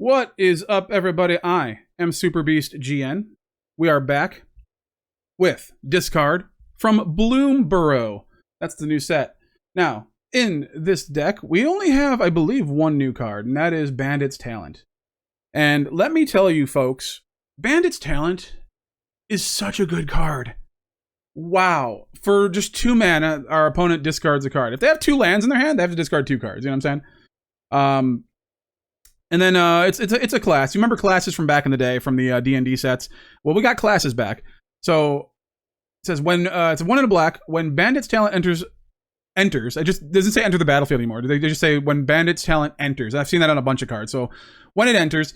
What is up, everybody? I am Super Beast GN. We are back with Discard from BLOOMBURROW. That's the new set. Now, in this deck, we only have, I believe, one new card, and that is Bandit's Talent. And let me tell you, folks, Bandit's Talent is such a good card. Wow. For just 2 mana, our opponent discards a card. If they have 2 lands in their hand, they have to discard 2 cards. You know what I'm saying? And then it's a class. You remember classes from back in the day from the D&D sets? Well, we got classes back. So it says when it's a 1 and a black. When Bandit's Talent enters. It just doesn't say enter the battlefield anymore. They just say when Bandit's Talent enters. I've seen that on a bunch of cards. So when it enters,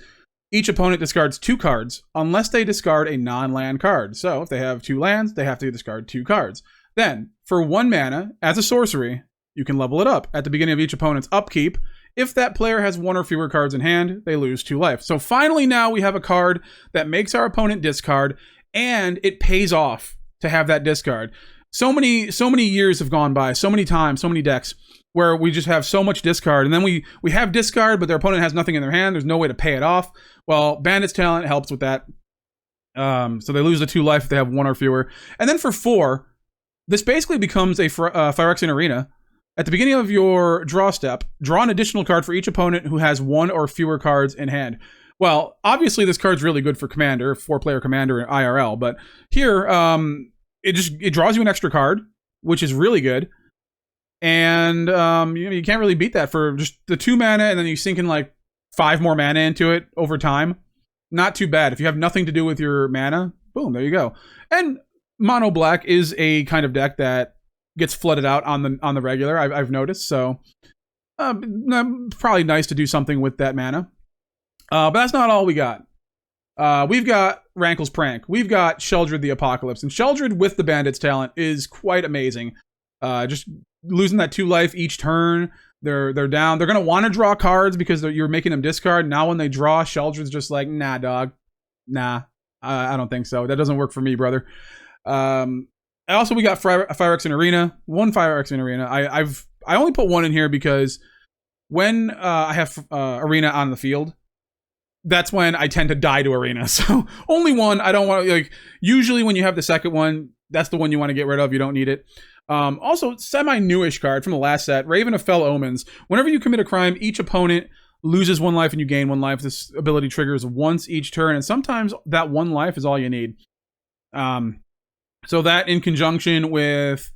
each opponent discards 2 cards unless they discard a non-land card. So if they have 2 lands, they have to discard 2 cards. Then for 1 mana as a sorcery, you can level it up at the beginning of each opponent's upkeep. If that player has 1 or fewer cards in hand, they lose 2 life. So finally now we have a card that makes our opponent discard, and it pays off to have that discard. So many years have gone by, so many times, so many decks, where we just have so much discard, and then we have discard, but their opponent has nothing in their hand. There's no way to pay it off. Well, Bandit's Talent helps with that. So they lose the 2 life if they have 1 or fewer. And then for 4, this basically becomes a Phyrexian Arena. At the beginning of your draw step, draw an additional card for each opponent who has 1 or fewer cards in hand. Well, obviously this card's really good for Commander, 4-player Commander in IRL, but here, it draws you an extra card, which is really good. And you can't really beat that for just the 2 mana, and then you sink in like 5 more mana into it over time. Not too bad. If you have nothing to do with your mana, boom, there you go. And Mono Black is a kind of deck that gets flooded out on the regular, I've noticed, so probably nice to do something with that mana. But that's not all we got. We've got Rankle's Prank. We've got Sheoldred the Apocalypse. And Sheoldred with the Bandit's Talent is quite amazing. Just losing that 2 life each turn. They're down. They're going to want to draw cards because you're making them discard. Now when they draw, Sheoldred's just like, nah, dog. Nah, I don't think so. That doesn't work for me, brother. Also, we got Phyrexian Arena. 1 Phyrexian Arena. I only put 1 in here because when I have Arena on the field, that's when I tend to die to Arena. So only 1. I don't want to, like, usually when you have the second one, that's the one you want to get rid of. You don't need it. Also, semi-newish card from the last set, Raven of Fell Omens. Whenever you commit a crime, each opponent loses 1 life and you gain 1 life. This ability triggers once each turn, and sometimes that 1 life is all you need. So that in conjunction with,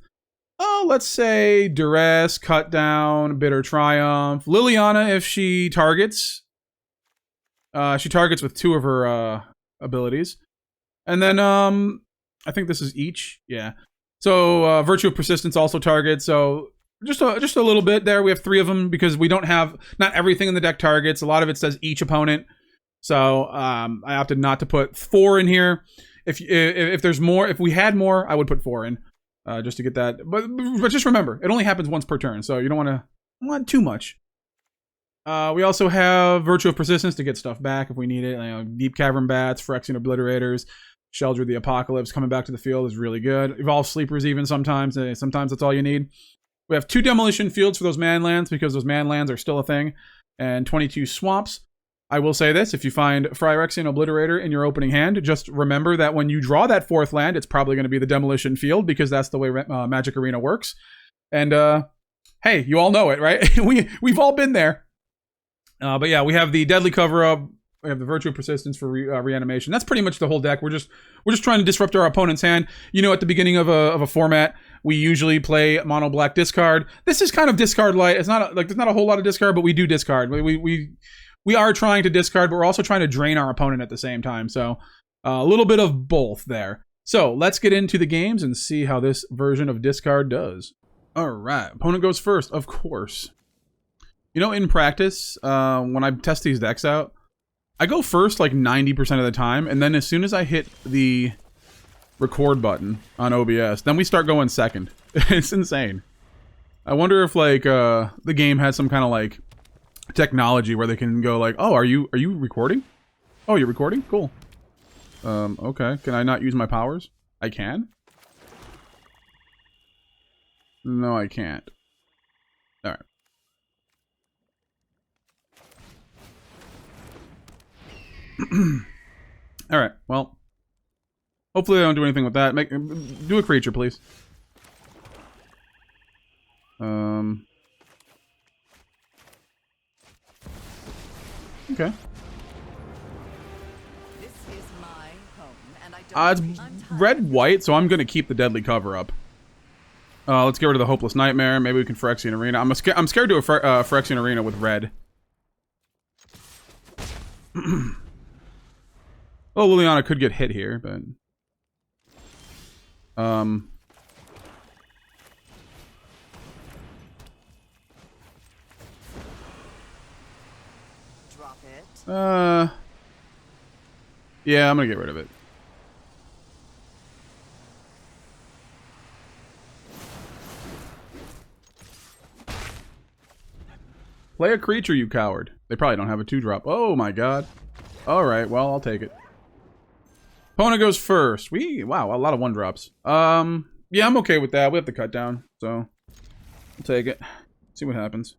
let's say Duress, Cut Down, Bitter Triumph, Liliana if she targets. She targets with 2 of her abilities. And then I think this is each. Yeah. So Virtue of Persistence also targets. So just a little bit there. We have 3 of them because we don't have, not everything in the deck targets. A lot of it says each opponent. So I opted not to put 4 in here. If there's more, if we had more, I would put 4 in, just to get that. But just remember, it only happens once per turn, so you don't want too much. We also have Virtue of Persistence to get stuff back if we need it. Deep-Cavern Bats, Phyrexian Obliterators, Sheoldred the Apocalypse coming back to the field is really good. Evolve Sleepers even sometimes. Sometimes that's all you need. We have 2 Demolition Fields for those man lands because those man lands are still a thing, and 22 Swamps. I will say this, if you find Phyrexian Obliterator in your opening hand, just remember that when you draw that 4th land, it's probably going to be the Demolition Field because that's the way Magic Arena works. And, hey, you all know it, right? We've all been there. But yeah, we have the Deadly Cover-Up, we have the Virtue of Persistence for reanimation. That's pretty much the whole deck. We're just trying to disrupt our opponent's hand. You know, at the beginning of a format, we usually play Mono Black discard. This is kind of discard light. It's not there's not a whole lot of discard, but we do discard. We are trying to discard, but we're also trying to drain our opponent at the same time. So a little bit of both there. So let's get into the games and see how this version of discard does. All right, opponent goes first, of course. You know, in practice, when I test these decks out, I go first like 90% of the time, and then as soon as I hit the record button on OBS, then we start going second. It's insane. I wonder if like the game has some kind of like technology where they can go like, oh, are you recording? Oh, you're recording? Cool. Okay. Can I not use my powers? I can? No, I can't. Alright. All right. Well, hopefully they don't do anything with that. Do a creature, please. Okay. This is my home, and I don't It's red-white, so I'm gonna keep the deadly cover up. Let's get rid of the Hopeless Nightmare. Maybe we can Phyrexian Arena. I'm scared to do a Phyrexian Arena with red. Oh, Liliana could get hit here, but... drop it. Yeah, I'm gonna get rid of it. Play a creature, you coward. They probably don't have a 2-drop. Oh my god. Alright, well, I'll take it. Opponent goes first. Wow, a lot of 1-drops. Yeah, I'm okay with that. We have to cut down, so I'll take it. See what happens.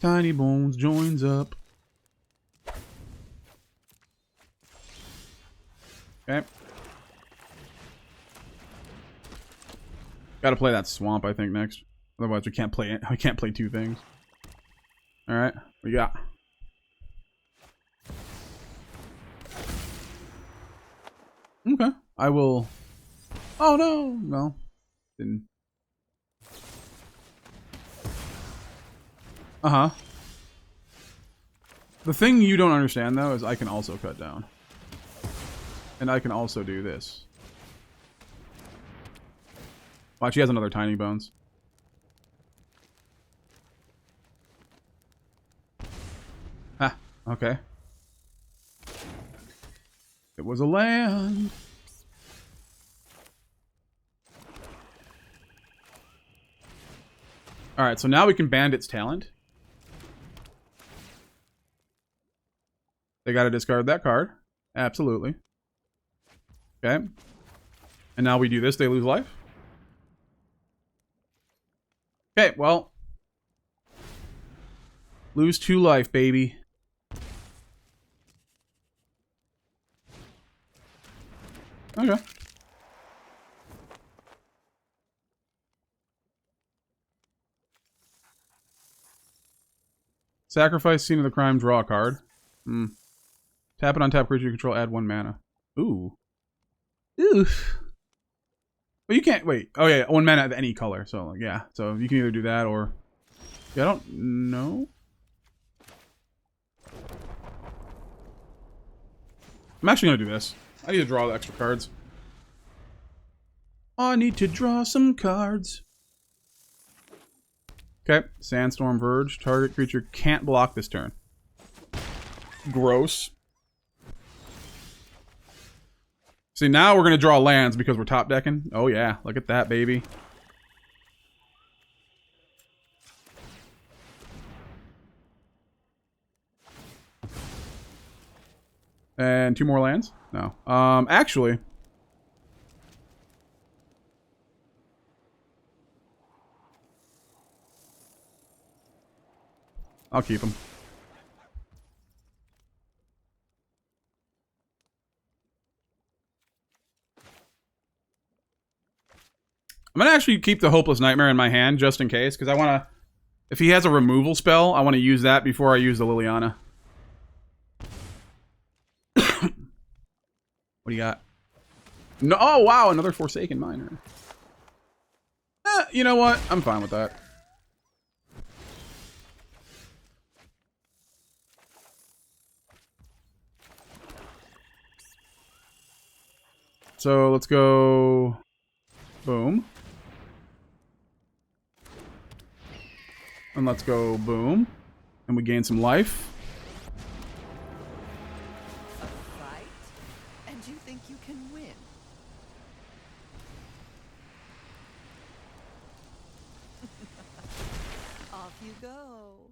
Tiny Bones joins up. Okay. Gotta play that swamp, I think, next. Otherwise, we can't play it. I can't play 2 things. All right, what you got? Okay, I will. Oh no, no, didn't. The thing you don't understand though is I can also cut down, and I can also do this. Watch, he has another Tiny Bones. Ah, okay. It was a land. Alright, so now we can Bandit's talent. They gotta discard that card. Absolutely. Okay. And now we do this, they lose life. Okay, well. Lose 2 life, baby. Okay. Sacrifice scene of the crime, draw a card. Tap it on tap creature you control, add 1 mana. Ooh. Oof. Well, you can't wait. Oh yeah, 1 mana of any color. So yeah, so you can either do that or yeah, I don't know. I'm actually gonna do this. I need to draw the extra cards. I need to draw some cards. Okay, Sandstorm Verge. Target creature can't block this turn. Gross. See, now we're going to draw lands because we're top decking. Oh yeah, look at that, baby. And 2 more lands? No. Actually... I'll keep them. I'm gonna actually keep the Hopeless Nightmare in my hand just in case, because I want to... If he has a removal spell, I want to use that before I use the Liliana. What do you got? No, oh wow, another Forsaken Miner. You know what? I'm fine with that. So let's go... Boom. And let's go boom. And we gain some life. A fight? And you think you can win? Off you go.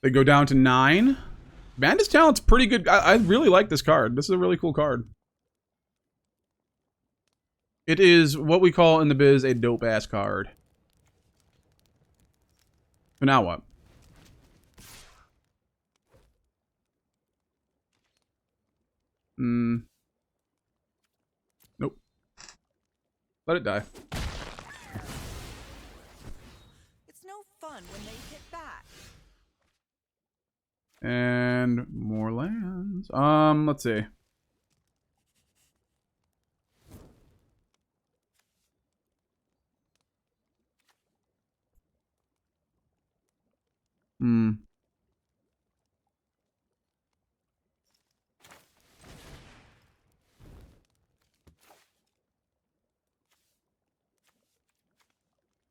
They go down to 9. Bandit's talent's pretty good. I really like this card. This is a really cool card. It is what we call in the biz a dope-ass card. But now what? Nope. Let it die. It's no fun when they hit back. And more lands. Let's see.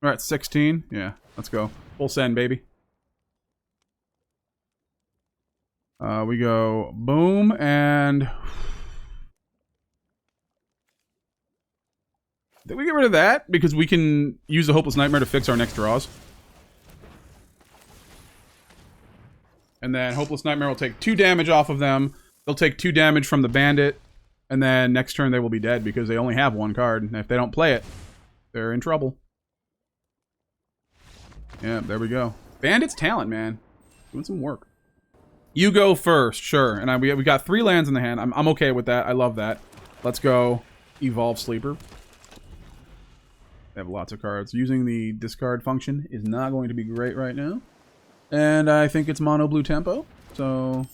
We're at 16. Yeah, let's go. Full send, baby. We go boom and... Did we get rid of that? Because we can use the Hopeless Nightmare to fix our next draws. And then Hopeless Nightmare will take 2 damage off of them. They'll take 2 damage from the Bandit. And then next turn they will be dead because they only have 1 card. And if they don't play it, they're in trouble. Yeah, there we go. Bandit's talent, man. Doing some work. You go first, sure. And we got 3 lands in the hand. I'm okay with that. I love that. Let's go Evolve Sleeper. They have lots of cards. Using the discard function is not going to be great right now. And I think it's mono blue tempo. So...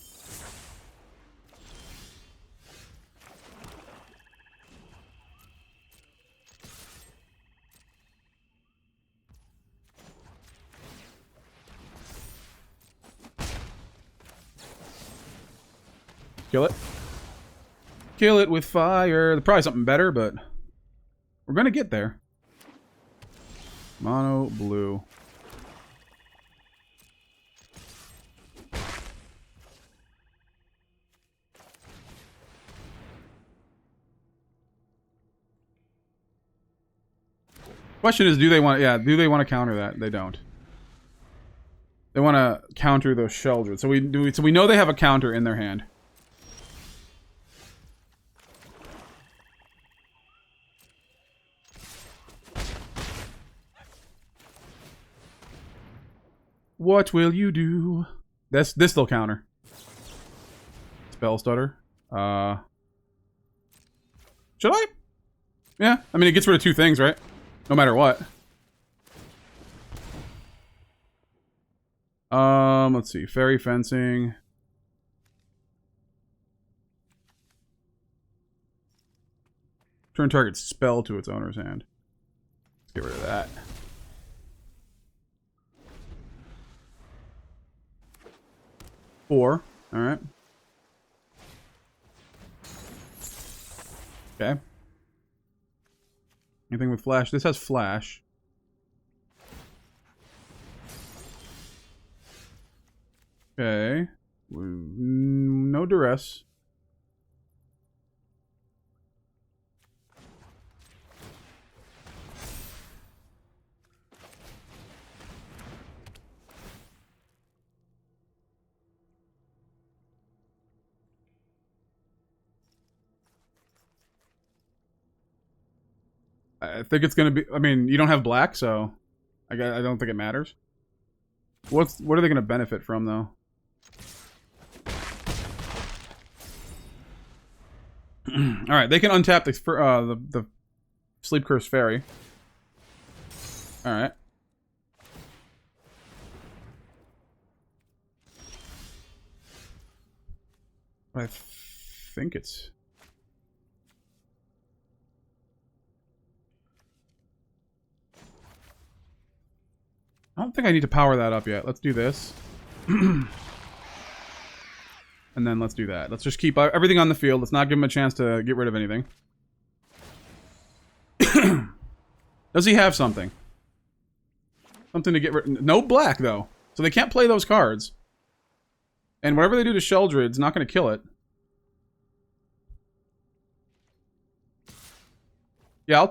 Kill it. Kill it with fire. Probably something better, but we're gonna get there. Mono blue. Question is, do they want to counter that? They don't. They want to counter those Sheoldred. So we know they have a counter in their hand. What will you this they'll counter. Spell stutter. Should I? Yeah. I mean, it gets rid of 2 things, right? No matter what. Let's see. Fairy Fencing. Turn target spell to its owner's hand. Let's get rid of that. Four. Alright. Okay. Anything with flash? This has flash. Okay. No duress. I think it's gonna be. I mean, you don't have black, so I don't think it matters. What are they gonna benefit from, though? All right, they can untap the Sleep Curse Fairy. All right. I think it's. I don't think I need to power that up yet. Let's do this. And then let's do that. Let's just keep everything on the field. Let's not give him a chance to get rid of anything. Does he have something? Something to get rid... No black, though. So they can't play those cards. And whatever they do to Sheoldred, it's not going to kill it. Yeah,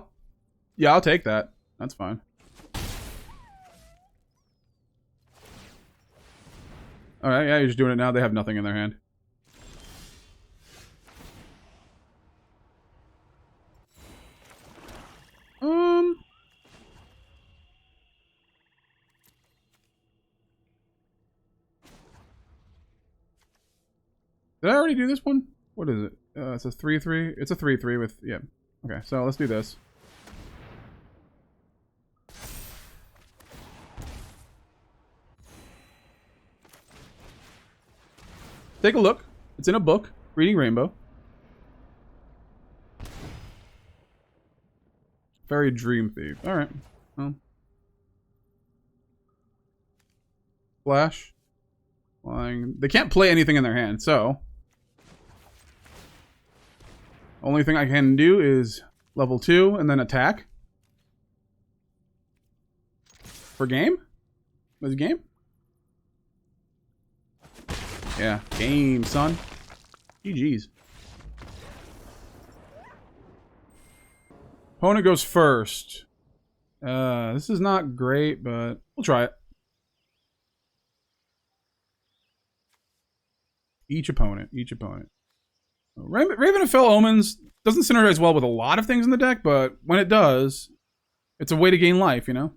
I'll take that. That's fine. Alright, yeah, you're just doing it now. They have nothing in their hand. Did I already do this one? What is it? It's a 3/3. It's a 3/3 with, yeah. Okay, so let's do this. Take a look. It's in a book. Reading Rainbow. Fairy Dream Thief. Alright. Well. Flash. Flying. They can't play anything in their hand, so. Only thing I can do is level 2 and then attack. For game? Was it game? Yeah, game, son. GG's. Opponent goes first. This is not great, but we'll try it. Each opponent. Raven of Fell Omens doesn't synergize well with a lot of things in the deck, but when it does, it's a way to gain life, you know?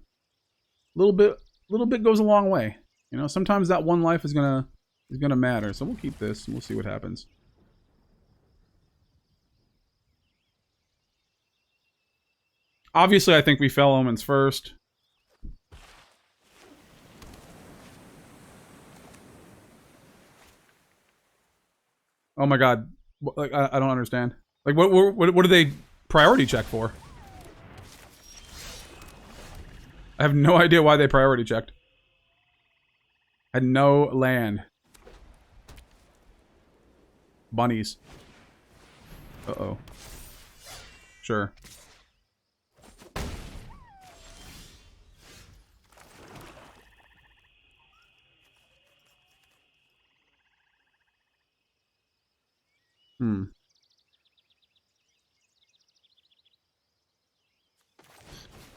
Little bit goes a long way. You know, sometimes that one life is gonna matter. So we'll keep this and we'll see what happens. Obviously, I think we Fell Omens first. Oh my god. Like, I don't understand. Like, what do they priority check for? I have no idea why they priority checked. Had no land. Bunnies. Uh-oh. Sure.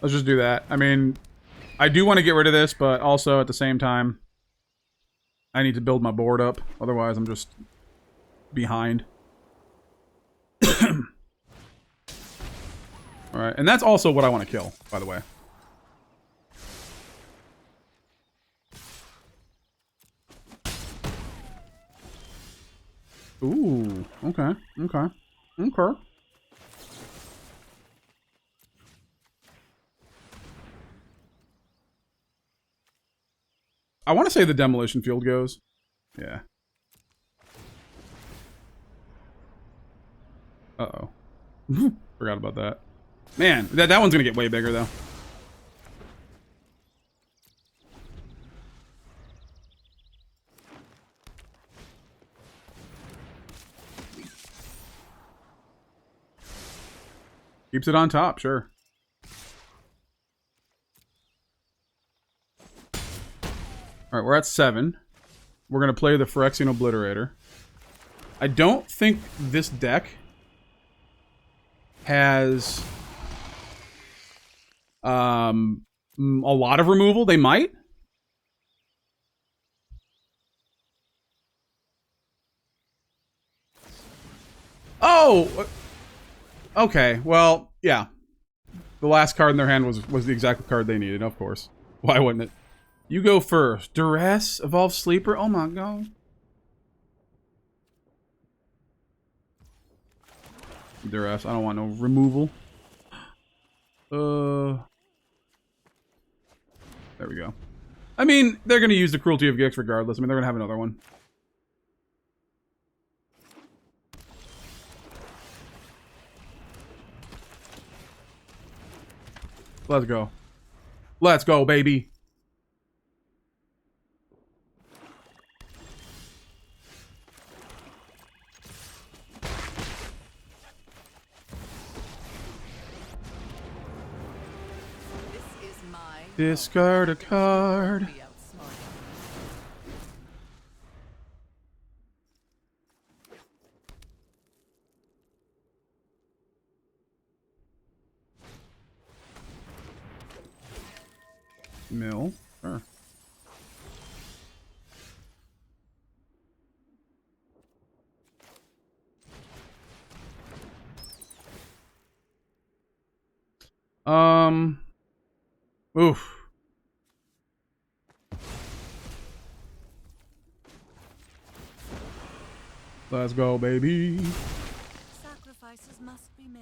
Let's just do that. I mean, I do want to get rid of this, but also at the same time, I need to build my board up. Otherwise, I'm just behind. Alright, and that's also what I want to kill, by the way. Ooh, okay. I want to say the Demolition Field goes. Yeah. Uh-oh. Forgot about that. Man, that one's gonna get way bigger, though. Keeps it on top, sure. Alright, we're at 7. We're going to play the Phyrexian Obliterator. I don't think this deck has a lot of removal. They might. Oh! Okay, well, yeah. The last card in their hand was the exact card they needed, of course. Why wouldn't it? You go first. Duress, Evolved Sleeper. Oh my god. Duress, I don't want no removal. There we go. I mean, they're gonna use the Cruelty of Gix regardless. I mean, they're gonna have another one. Let's go. Let's go, baby. Discard a card. Mill. Sure. Oof. Let's go, baby. Sacrifices must be made.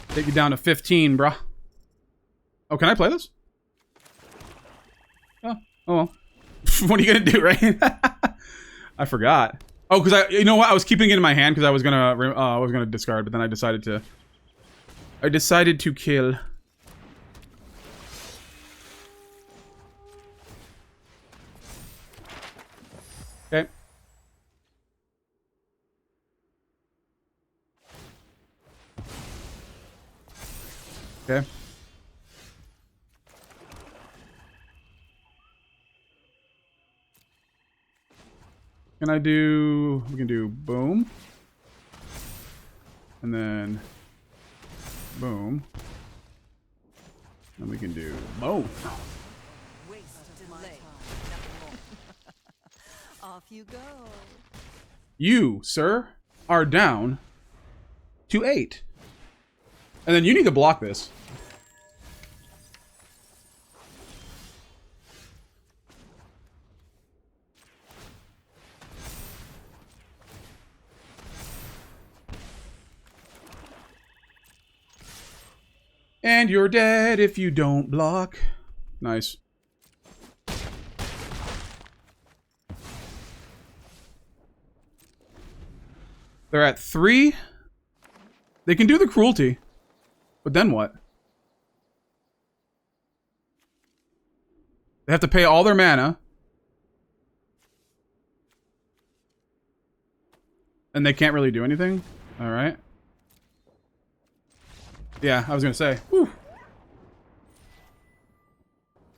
Take you down to 15, bruh. Oh, can I play this? Oh well. What are you gonna do, right? I forgot. Oh, because you know what? I was keeping it in my hand because I was gonna discard, but then I decided to. I decided to kill. Okay. Okay. Can I do... We can do boom. And then... boom. And we can do boom. Waste of my time. Off you go. You, sir, are down to 8. And then you need to block this. And you're dead if you don't block. Nice. They're at 3. They can do the cruelty. But then what? They have to pay all their mana. And they can't really do anything? Alright. Yeah, I was gonna say. Whew.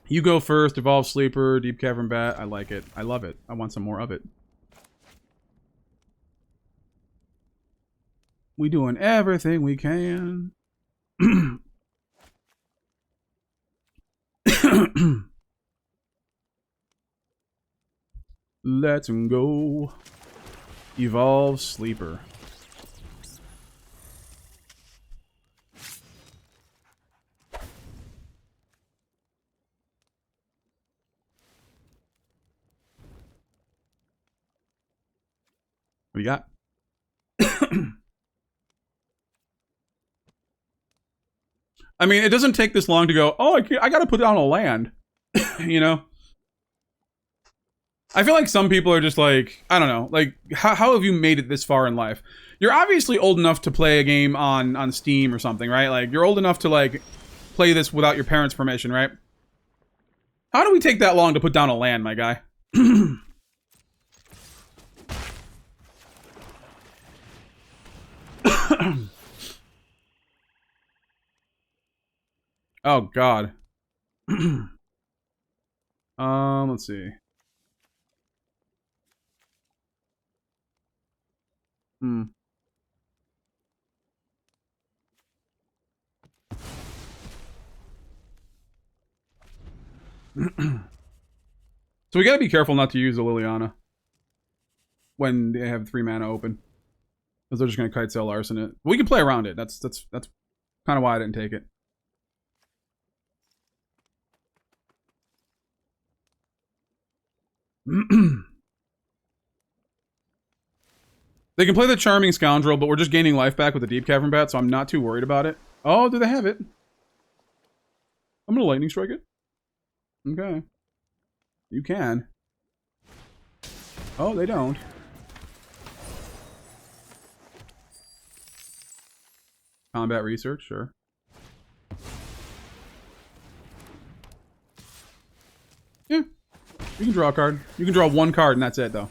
You go first, Evolve Sleeper, Deep-Cavern Bat. I like it. I love it. I want some more of it. We doing everything we can. Let's go. Evolve Sleeper. What do you got? I mean, it doesn't take this long to go, oh, I gotta put down a land. You know? I feel like some people are just like, I don't know, like, how have you made it this far in life? You're obviously old enough to play a game on Steam or something, right? Like, you're old enough to, like, play this without your parents' permission, right? How do we take that long to put down a land, my guy? Oh, God. Let's see. So we gotta be careful not to use the Liliana when they have 3 mana open, because they're just gonna kite sail arson it. We can play around it. That's kind of why I didn't take it. They can play the Charming Scoundrel, but we're just gaining life back with the Deep-Cavern Bat, so I'm not too worried about it. Oh, do they have it? I'm gonna Lightning Strike it. Okay. You can. Oh, they don't. Combat Research, sure. Yeah. You can draw a card. You can draw 1 card and that's it, though.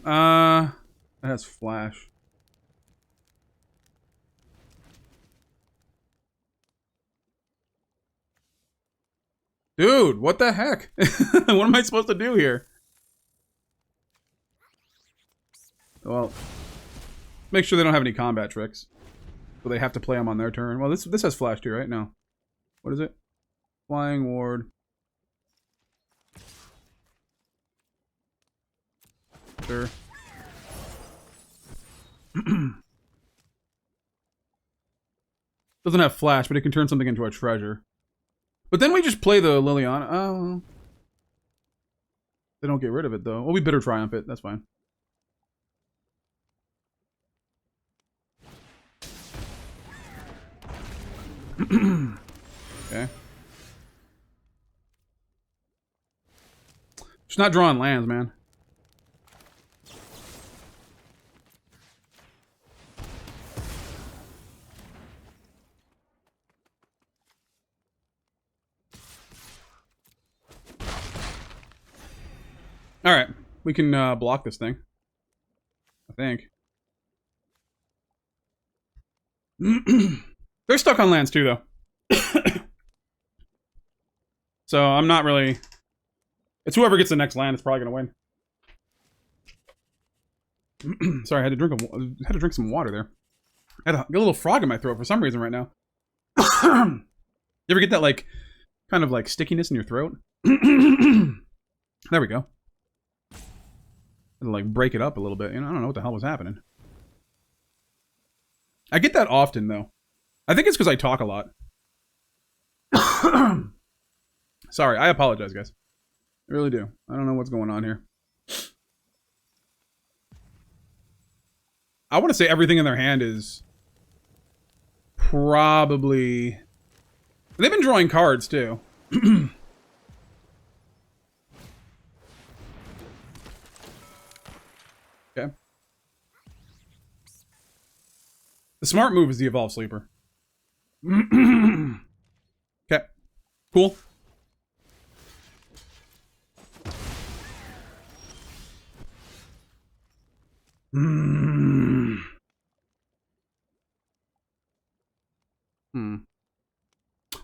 That has flash. Dude, what the heck? What am I supposed to do here? Well, make sure they don't have any combat tricks. So they have to play them on their turn. Well, this has flash too, right? No. What is it? Flying Ward. Sure. Doesn't have flash, but it can turn something into a treasure. But then we just play the Liliana. Oh. They don't get rid of it, though. Well, we bitter triumph it. That's fine. Okay. Just not drawing lands, man. Alright. We can block this thing. I think. They're stuck on lands too, though. So I'm not really... It's whoever gets the next land is probably going to win. Sorry, I had to drink some water there. I had a little frog in my throat for some reason right now. You ever get that, like, kind of, like, stickiness in your throat? There we go. It'll, like, break it up a little bit. You know, I don't know what the hell was happening. I get that often, though. I think it's because I talk a lot. Sorry, I apologize, guys. I really do. I don't know what's going on here. I want to say everything in their hand is probably... They've been drawing cards, too. Okay. The smart move is the Evolve Sleeper. Okay. Cool.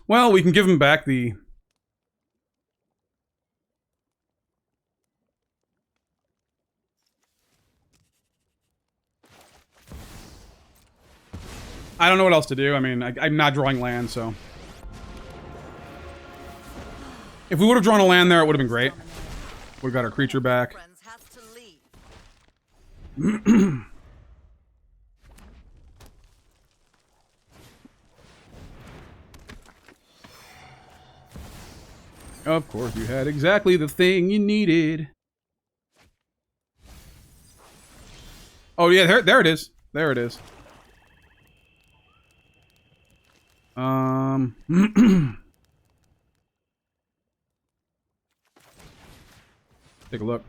Well, we can give him back the... I don't know what else to do. I mean, I'm not drawing land, so... If we would have drawn a land there, it would have been great. Would have got our creature back. Of course, you had exactly the thing you needed. Oh yeah, there it is. There it is. Take a look.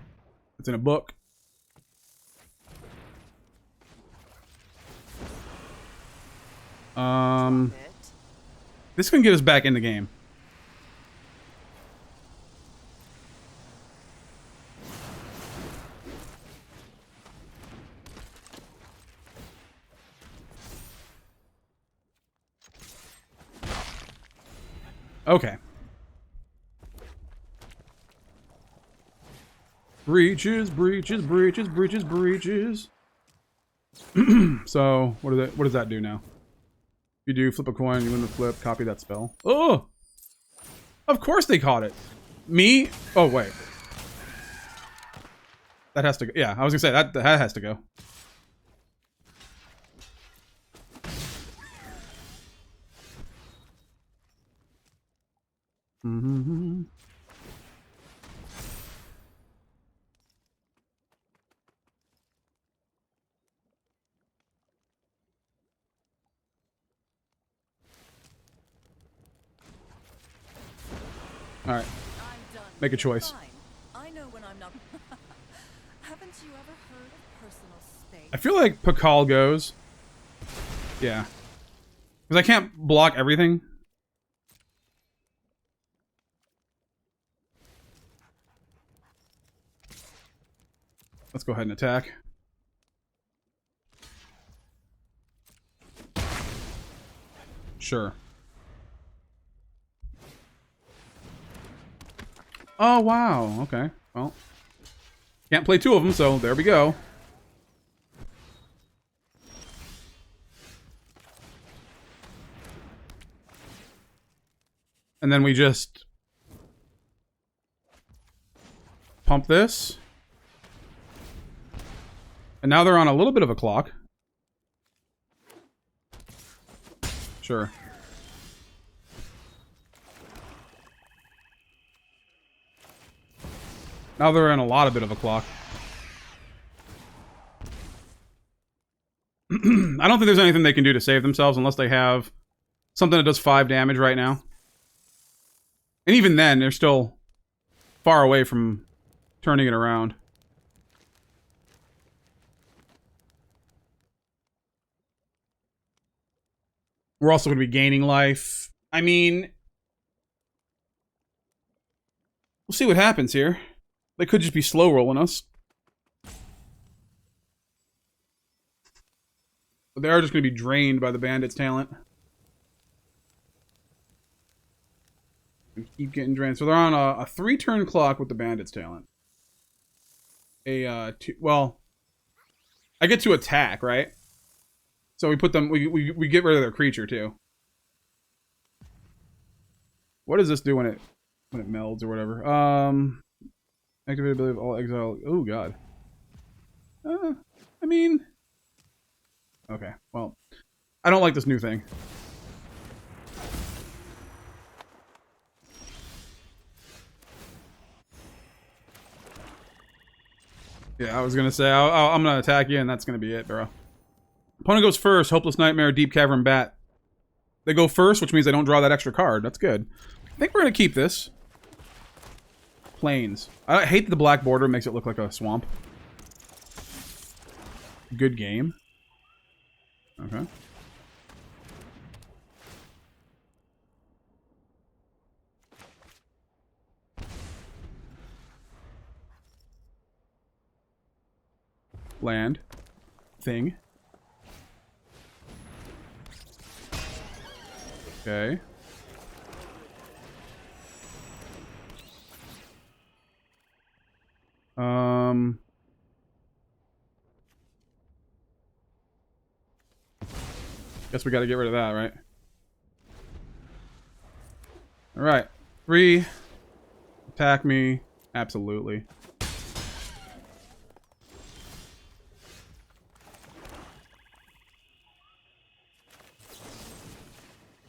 It's in a book. This can get us back in the game. Okay. Breaches, breaches, breaches, breaches, breaches. So, what does that do now? You do flip a coin, you win the flip, copy that spell. Oh! Of course they caught it. Me? Oh, wait. That has to go. Yeah, I was gonna say, that has to go. Mm-hmm. All right. Make a choice. I know when I'm not. Haven't you ever heard of personal space? I feel like Pakal goes. Yeah. Because I can't block everything. Let's go ahead and attack. Sure. Oh, wow. Okay. Well, can't play two of them, so there we go. And then we just pump this. And now they're on a little bit of a clock. Sure. Now they're in a lot of bit of a clock. I don't think there's anything they can do to save themselves unless they have something that does 5 damage right now. And even then, they're still far away from turning it around. We're also going to be gaining life. I mean, we'll see what happens here. They could just be slow rolling us. But they are just going to be drained by the Bandit's talent. And keep getting drained. So they're on a 3-turn clock with the Bandit's talent. Well, I get to attack, right? So we put them, we get rid of their creature too. What does this do when it melds or whatever? Activate ability of all exile. Oh god. I mean, okay. Well, I don't like this new thing. Yeah, I was gonna say I'm gonna attack you, and that's gonna be it, bro. Opponent goes first. Hopeless Nightmare, Deep-Cavern Bat. They go first, which means they don't draw that extra card. That's good. I think we're gonna keep this. Plains. I hate that the black border makes it look like a swamp. Good game. Okay. Land. Thing. Okay. Guess we gotta get rid of that, right? Alright. 3. Attack me. Absolutely.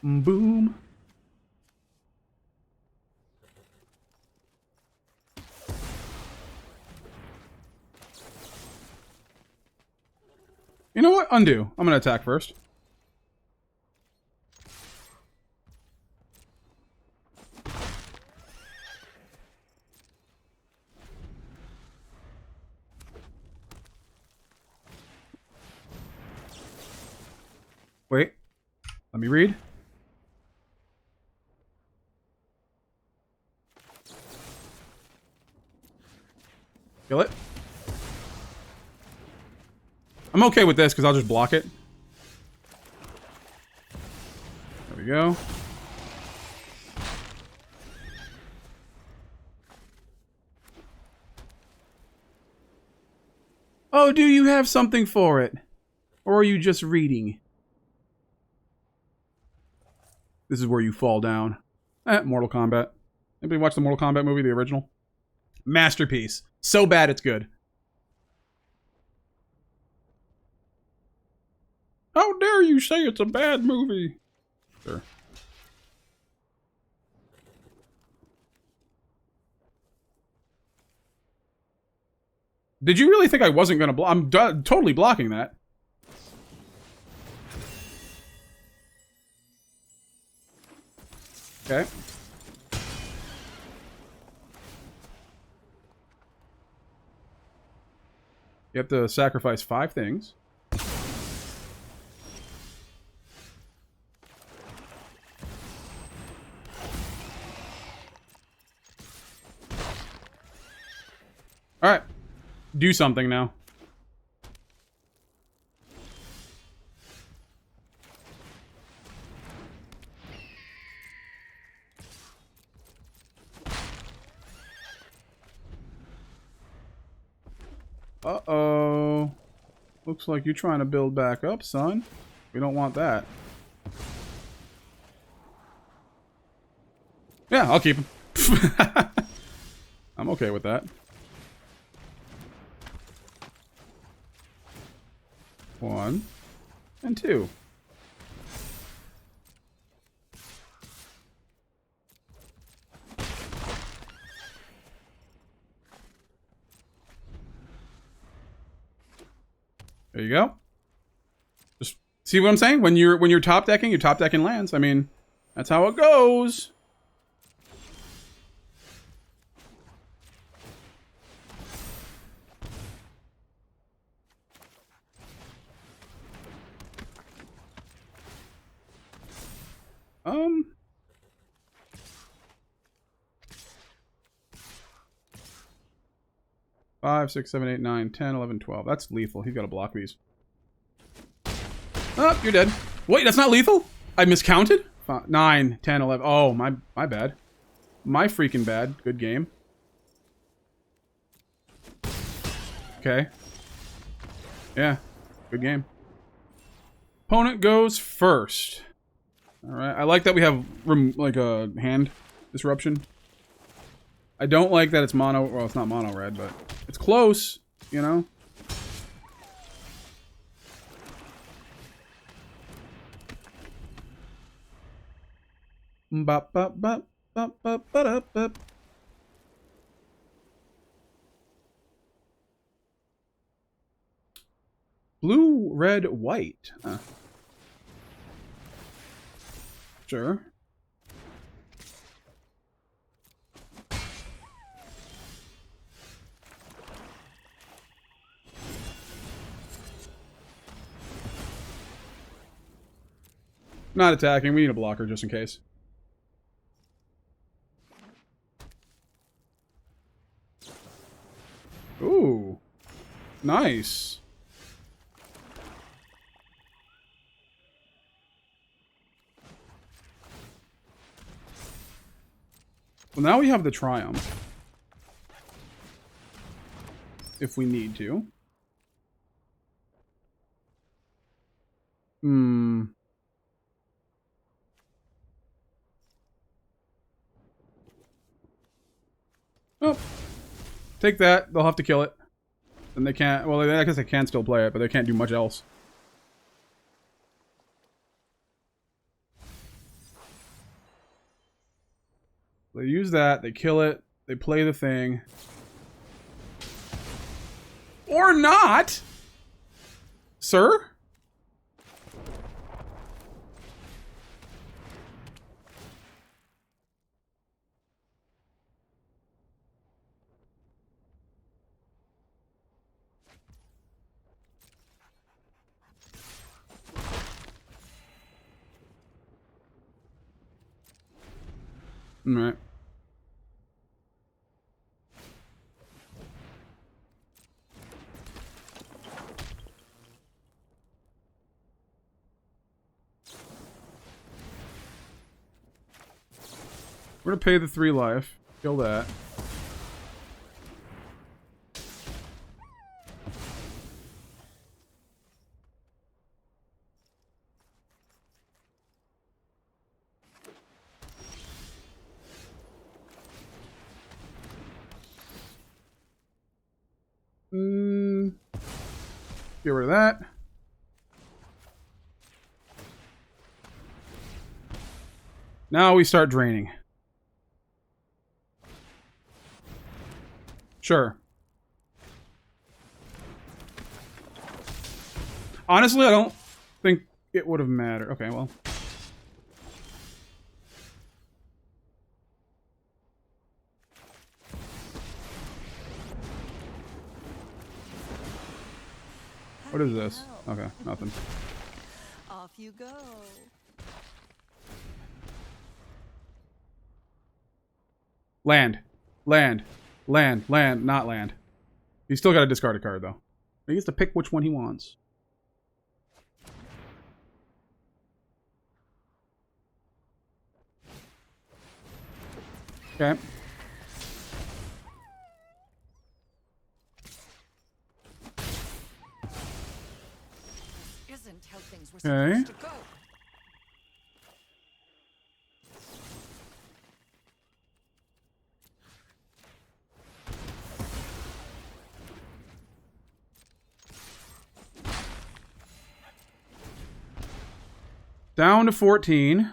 Boom. You know what? Undo. I'm gonna attack first. Wait. Let me read. Kill it. I'm okay with this because I'll just block it. There we go. Oh, do you have something for it? Or are you just reading? This is where you fall down. Mortal Kombat. Anybody watch the Mortal Kombat movie, the original? Masterpiece. So bad it's good. How dare you say it's a bad movie? Sure. Did you really think I wasn't going to block? I'm totally blocking that. Okay. You have to sacrifice 5 things. Alright. Do something now. Uh-oh. Looks like you're trying to build back up, son. We don't want that. Yeah, I'll keep him. I'm okay with that. 1 and 2. There you go. Just see what I'm saying? When you're top decking lands. I mean, that's how it goes. Five, 6, 7, 8, 9, 10, 11, 12. That's lethal. He's got to block these. Oh, you're dead. Wait, that's not lethal? I miscounted? 9, 10, 11. Oh, my bad. My freaking bad. Good game. Okay. Yeah, good game. Opponent goes first. All right. I like that we have like a hand disruption. I don't like that it's mono. Well, it's not mono red, but it's close, you know? Bop, bop, bop, bop, bop, bop, bop. Blue, red, white. Sure. Not attacking. We need a blocker just in case. Ooh. Nice. Well, now we have the Triumph. If we need to. Oh. Take that. They'll have to kill it. And they can't... Well, I guess they can still play it, but they can't do much else. They use that. They kill it. They play the thing. Or not! Sir? All right. We're gonna pay the 3 life. Kill that. Get rid of that. Now we start draining. Sure. Honestly, I don't think it would have mattered. Okay, well. What is this? Okay, nothing. Off you go. Land. Land. Land. Land. Not land. He's still got to discard a card, though. He gets to pick which one he wants. Okay. Isn't how things were Okay. supposed to go. Down to 14.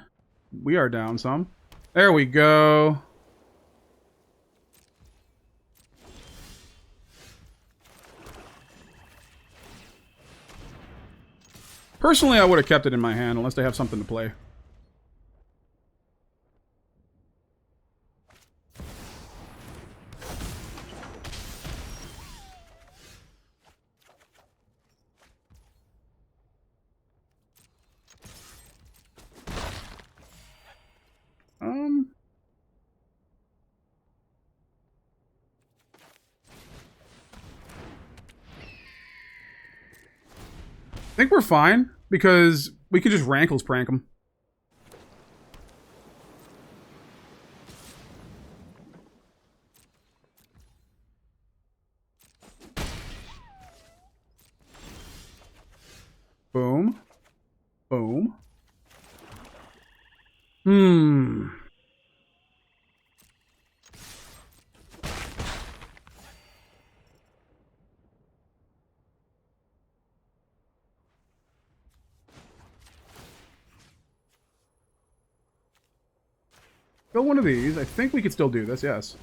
We are down some. There we go. Personally, I would have kept it in my hand unless they have something to play. I think we're fine, because we could just Rankles prank them. Boom. Boom. Kill one of these. I think we could still do this, yes.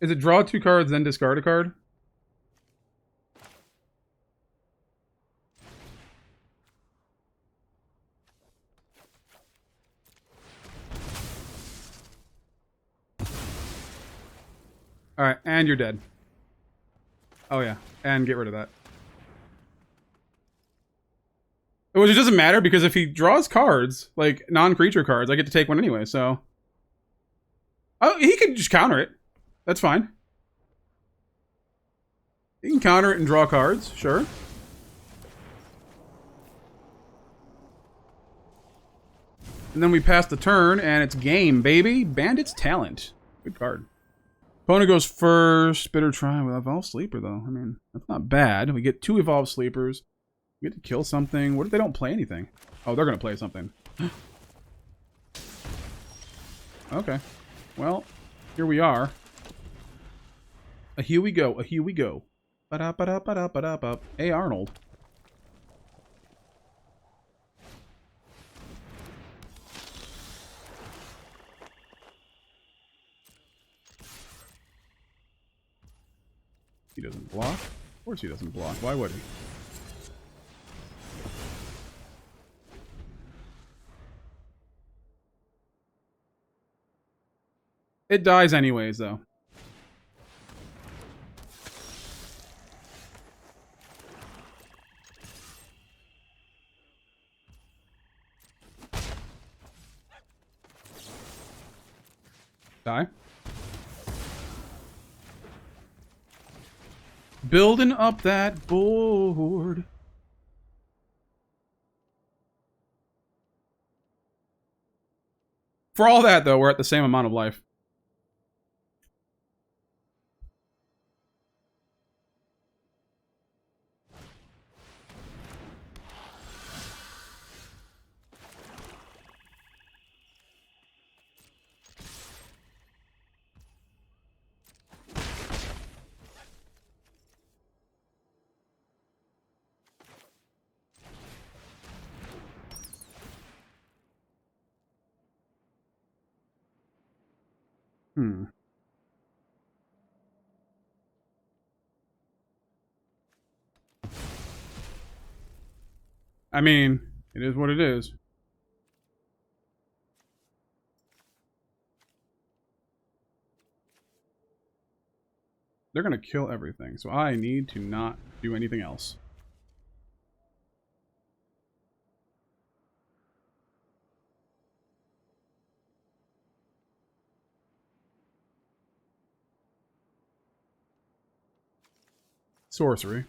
Is it draw 2 cards, then discard a card? Alright, and you're dead. Oh yeah, and get rid of that. Which it doesn't matter, because if he draws cards, like non-creature cards, I get to take one anyway, so... Oh, he could just counter it. That's fine. He can counter it and draw cards, sure. And then we pass the turn, and it's game, baby. Bandit's Talent. Good card. Opponent goes first. Bitter try with Evolved Sleeper, though. I mean, that's not bad. We get 2 Evolved Sleepers. We get to kill something. What if they don't play anything? Oh, they're going to play something. Okay. Well, here we are. Here we go. Here we go. Ba-da-ba-da-ba-da-ba-da-ba. Hey, Arnold. He doesn't block. Of course he doesn't block. Why would he? It dies anyways, though. Die. Building up that board. For all that, though, we're at the same amount of life. I mean, it is what it is. They're gonna kill everything, so I need to not do anything else. Sorcery.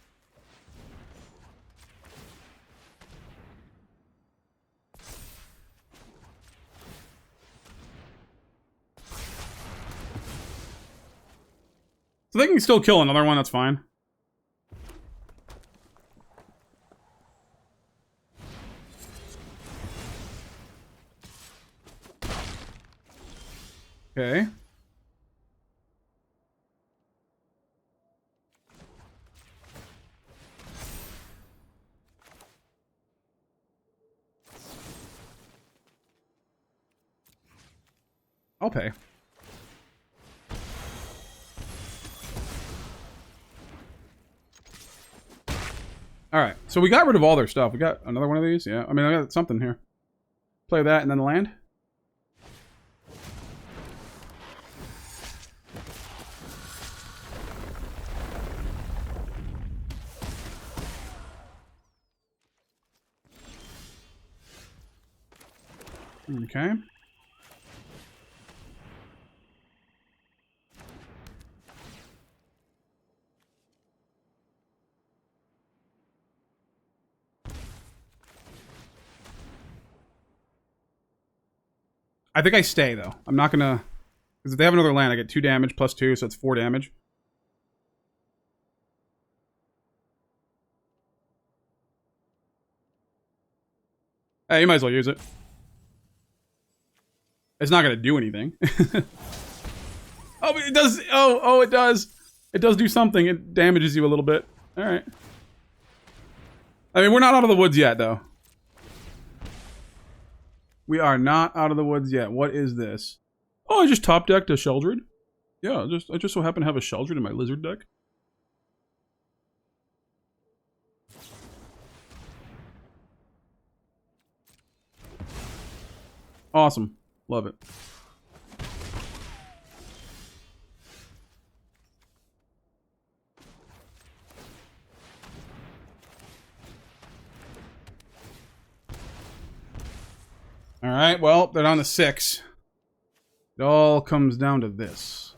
So they can still kill another one, that's fine. Okay. I'll pay. Alright, so we got rid of all their stuff. We got another one of these? Yeah, I mean, I got something here. Play that and then the land. Okay. I think I stay, though. I'm not gonna... Because if they have another land, I get 2 damage plus 2, so it's 4 damage. Hey, you might as well use it. It's not gonna do anything. Oh, but it does... Oh, it does. It does do something. It damages you a little bit. Alright. I mean, we're not out of the woods yet, though. We are not out of the woods yet. What is this? Oh, I just top decked a Sheoldred. Yeah, I just so happen to have a Sheoldred in my lizard deck. Awesome. Love it. Alright, well, they're down to 6. It all comes down to this.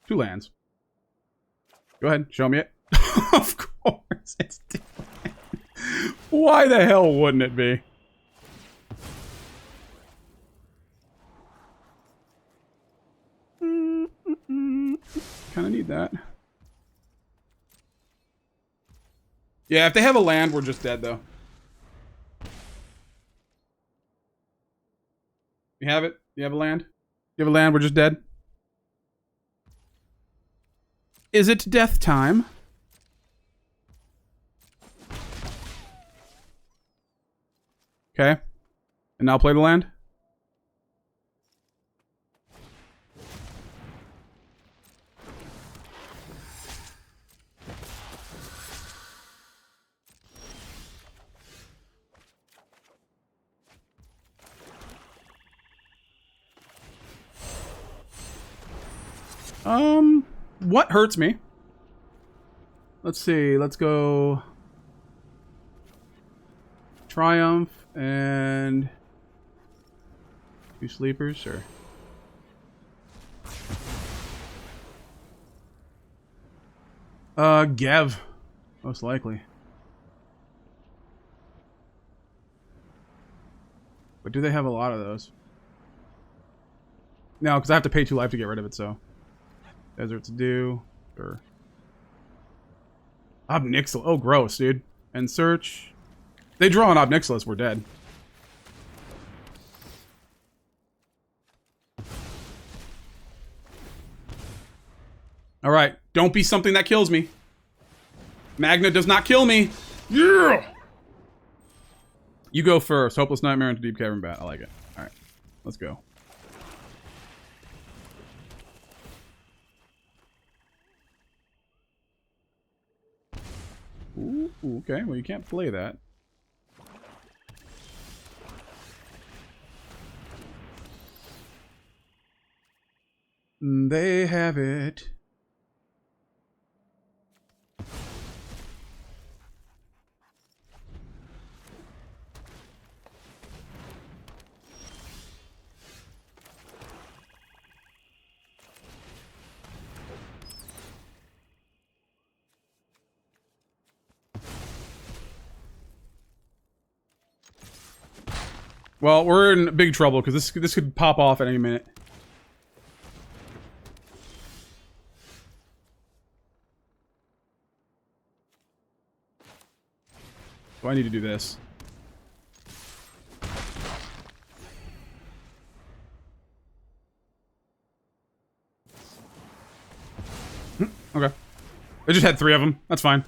2 lands. Go ahead, show me it. Of course, it's different. Why the hell wouldn't it be? Kinda need that. Yeah, if they have a land, we're just dead, though. You have it? You have a land? You have a land, we're just dead? Is it death time? Okay. And now play the land? What hurts me? Let's see, let's go... Triumph and... 2 sleepers, sure. Gev. Most likely. But do they have a lot of those? No, because I have to pay 2 life to get rid of it, so... Desert's due. Sure. Obnixilis. Oh, gross, dude. And search. They draw an Obnixilis, we're dead. Alright. Don't be something that kills me. Magna does not kill me. Yeah! You go first. Hopeless Nightmare into Deep-Cavern Bat. I like it. Alright. Let's go. Ooh, okay, well you can't play that. They have it. Well, we're in big trouble because this could pop off at any minute. So I need to do this. Okay. I just had 3 of them. That's fine.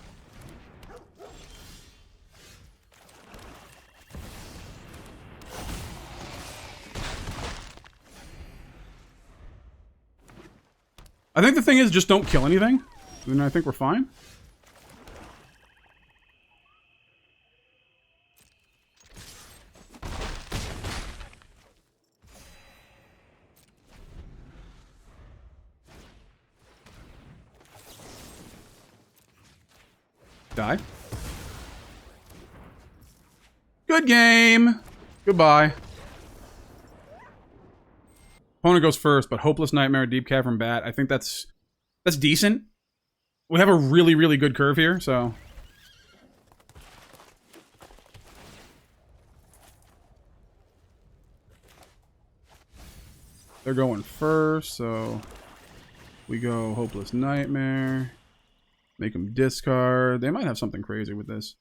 I think the thing is just don't kill anything. Then I think we're fine. Die. Good game. Goodbye. Opponent goes first, but Hopeless Nightmare, Deep-Cavern Bat. I think that's decent. We have a really, really good curve here, so. They're going first, so we go Hopeless Nightmare. Make them discard. They might have something crazy with this.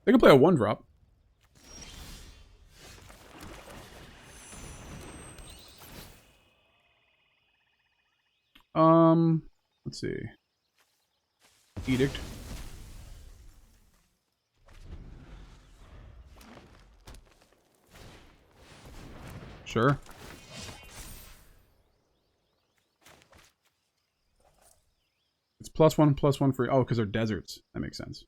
They can play a 1-drop. Let's see. Edict. Sure. It's +1/+1 free. Oh, because they're deserts. That makes sense.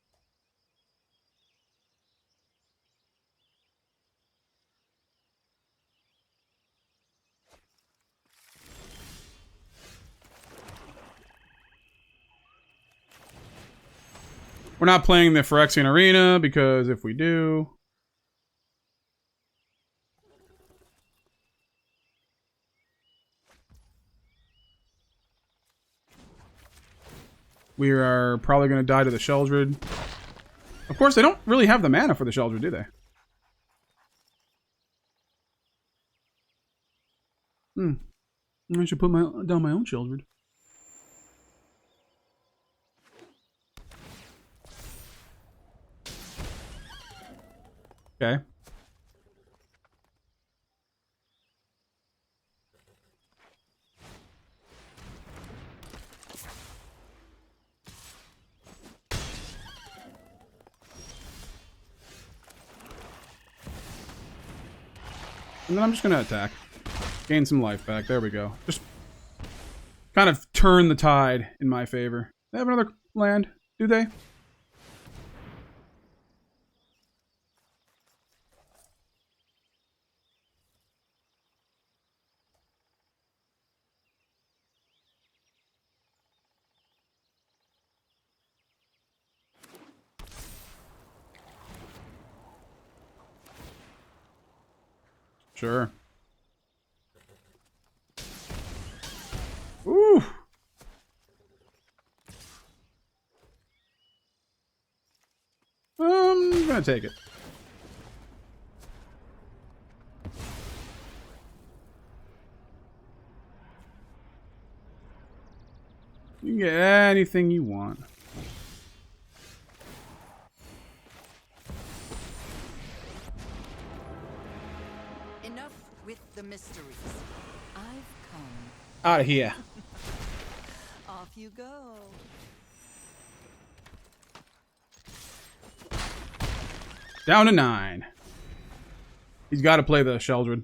We're not playing the Phyrexian Arena because if we do... we are probably going to die to the Sheoldred. Of course, they don't really have the mana for the Sheoldred, do they? I should put down my own Sheoldred. Okay. And then I'm just going to attack. Gain some life back. There we go. Just kind of turn the tide in my favor. They have another land, do they? Sure. Ooh. I'm gonna take it. You can get anything you want. Enough with the mysteries. I've come. Out of here. Off you go. Down to 9. He's got to play the Sheoldred.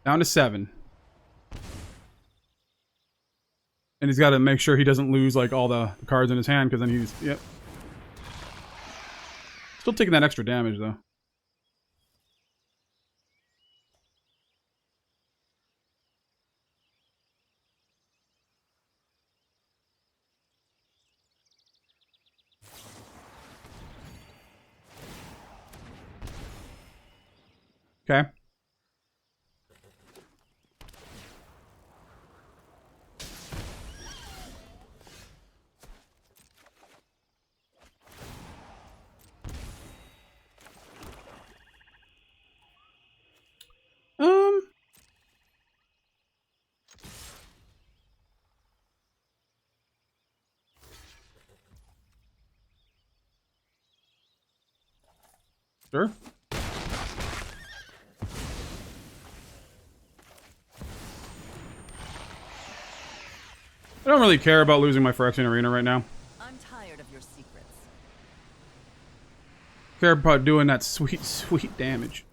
Down to 7. And he's got to make sure he doesn't lose like all the cards in his hand, because then he's... Yep. Still taking that extra damage, though. Okay. Sure. I don't really care about losing my Phyrexian Arena right now. I'm tired of your secrets. Care about doing that sweet, sweet damage.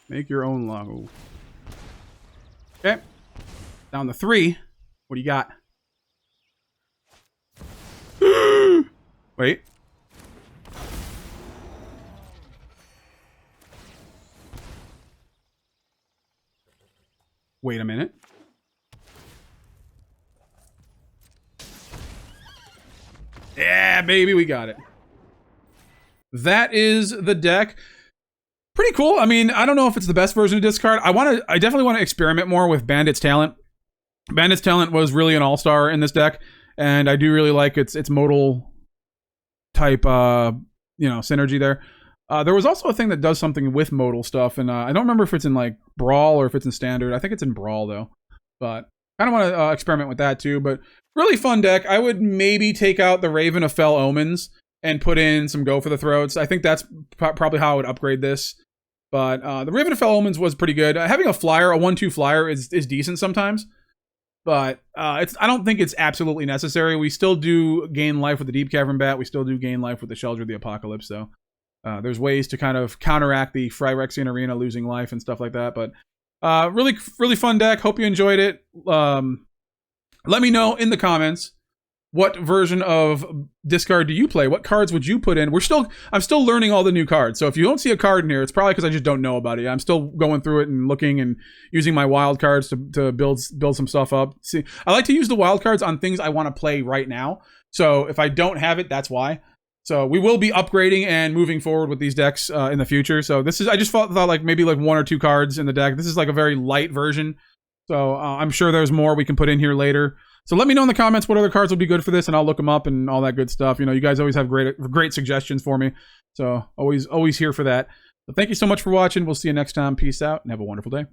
Make your own log. Okay. Down to 3. What do you got? Wait. Wait a minute. Yeah, baby, we got it. That is the deck. Pretty cool. I mean, I don't know if it's the best version of discard. I definitely want to experiment more with Bandit's talent. Bandit's talent was really an all-star in this deck, and I do really like its modal type synergy there. There was also a thing that does something with modal stuff, and I don't remember if it's in like Brawl or if it's in Standard. I think it's in Brawl though. But I don't want to experiment with that too, but really fun deck. I would maybe take out the Raven of Fell Omens and put in some Go for the Throats. I think that's probably how I would upgrade this. But the Raven of Fell Omens was pretty good. Having a flyer, a 1/2 flyer, is decent sometimes. But I don't think it's absolutely necessary. We still do gain life with the Deep-Cavern Bat. We still do gain life with the Sheoldred the Apocalypse. So there's ways to kind of counteract the Phyrexian Arena losing life and stuff like that. But really, really fun deck. Hope you enjoyed it. Let me know in the comments, what version of discard do you play? What cards would you put in? I'm still learning all the new cards. So if you don't see a card in here, it's probably because I just don't know about it. I'm still going through it and looking and using my wild cards to build some stuff up. See, I like to use the wild cards on things I want to play right now. So if I don't have it, that's why. So we will be upgrading and moving forward with these decks in the future. So I just thought like maybe like 1 or 2 cards in the deck. This is like a very light version. So I'm sure there's more we can put in here later. So let me know in the comments what other cards will be good for this, and I'll look them up and all that good stuff. You know, you guys always have great suggestions for me. So always here for that. So thank you so much for watching. We'll see you next time. Peace out and have a wonderful day.